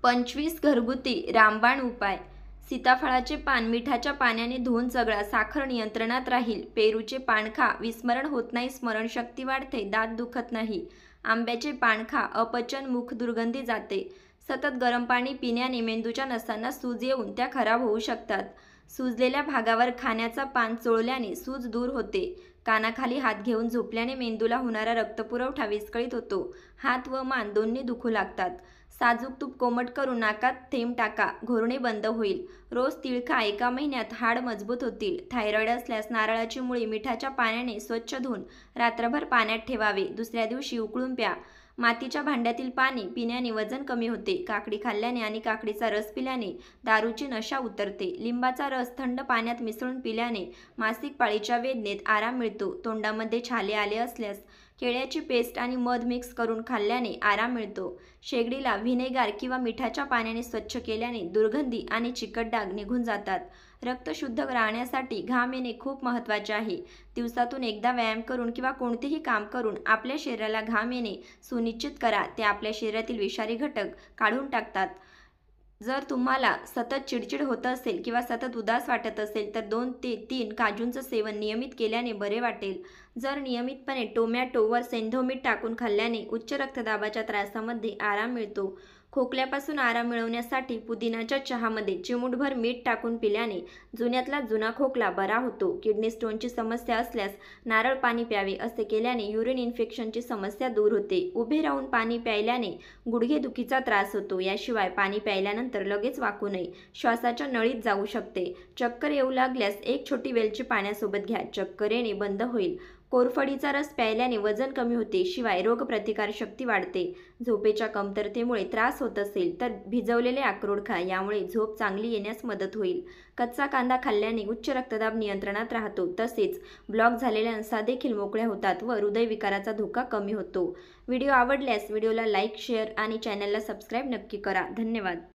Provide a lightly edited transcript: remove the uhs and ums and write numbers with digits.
25 घरगुती रामबाण उपाय. सीताफळाचे पान मिठाच्या पाण्याने धुवून चगळा, साखर नियंत्रणात राहील. पेरूचे पान खा, विस्मरण होत नाही, स्मरणशक्ती वाढते, दात दुखत नाही. आंब्याचे पान खा, अपचन, मुख दुर्गंधी जाते. सतत गरम पाणी पिण्याने मेंदूच्या नसांना सूज येऊन त्या खराब होऊ शकतात. सुजलेल्या भागावर खाण्याचा पान चोळल्याने सूज दूर होते. कानाखाली हात घेऊन झोपल्याने मेंदूला होणारा रक्तपुरवठा विस्कळीत होतो. हात व मान दोन्ही दुखू लागतात. साजूक तूप कोमट करून नाकात थेंब टाका, घोरणे बंद होईल. रोज तीळ खा, 1 महिन्यात हाड मजबूत होतील. थायरॉइड असल्यास नारळाची मुळी मिठाच्या पाण्याने स्वच्छ धुवून रात्रभर पाण्यात ठेवावे, दुसऱ्या दिवशी उकळून प्या. मातीच्या भांड्यातील पाणी पिण्याने वजन कमी होते. काकडी खाल्ल्याने आणि काकडीचा रस पिल्याने दारूची नशा उतरते. लिंबाचा रस थंड पाण्यात मिसळून पिल्याने मासिक पाळीच्या वेदनेत आराम मिळतो. तोंडामध्ये छाले आले असल्यास केळ्याची पेस्ट आणि मध मिक्स करून खाल्ल्याने आराम मिळतो. शेगडीला व्हिनेगार किंवा मिठाच्या पाण्याने स्वच्छ केल्याने दुर्गंधी आणि चिकट डाग निघून जातात. रक्त शुद्ध राहण्यासाठी घाम येणे खूप महत्त्वाचे आहे. दिवसातून एकदा व्यायाम करून किंवा कोणतेही काम करून आपल्या शरीराला घाम येणे सुनिश्चित करा. ते आपल्या शरीरातील विषारी घटक काढून टाकतात. जर तुम्हाला सतत चिडचिड होत असेल किंवा सतत उदास वाटत असेल तर 2 ते 3 काजूंचं सेवन नियमित केल्याने बरे वाटेल. जर नियमितपणे टोमॅटोवर सैंधव मीठ टाकून खाल्ल्याने उच्च रक्तदाबाच्या त्रासामध्ये आराम मिळतो. खोकल्यापासून आराम मिळवण्यासाठी पुदिनाच्या चहामध्ये चिमूटभर मीठ टाकून पिल्याने जुन्यातला जुना खोकला बरा होतो. किडनी स्टोनची समस्या असल्यास नारळ पाणी प्यावे. असे केल्याने युरिन इन्फेक्शनची समस्या दूर होते. उभे राहून पाणी प्यायल्याने गुडघेदुखीचा त्रास होतो. याशिवाय पाणी प्यायल्यानंतर लगेच वाकू नये, श्वासाच्या नळीत जाऊ शकते. चक्कर येऊ लागल्यास 1 छोटी वेलची पाण्यासोबत घ्या, चक्कर येणे बंद होईल. कोरफडीचा रस प्यायल्याने वजन कमी होते, शिवाय रोगप्रतिकारशक्ती वाढते. झोपेच्या कमतरतेमुळे त्रास होत असेल तर भिजवलेले अक्रोड खा, यामुळे झोप चांगली येण्यास मदत होईल. कच्चा कांदा खाल्ल्याने उच्च रक्तदाब नियंत्रणात राहतो. तसेच ब्लॉक झालेल्या नसा देखील मोकळ्या होतात व हृदयविकाराचा धोका कमी होतो. व्हिडिओ आवडल्यास व्हिडिओला लाईक, शेअर आणि चॅनलला सबस्क्राईब नक्की करा. धन्यवाद.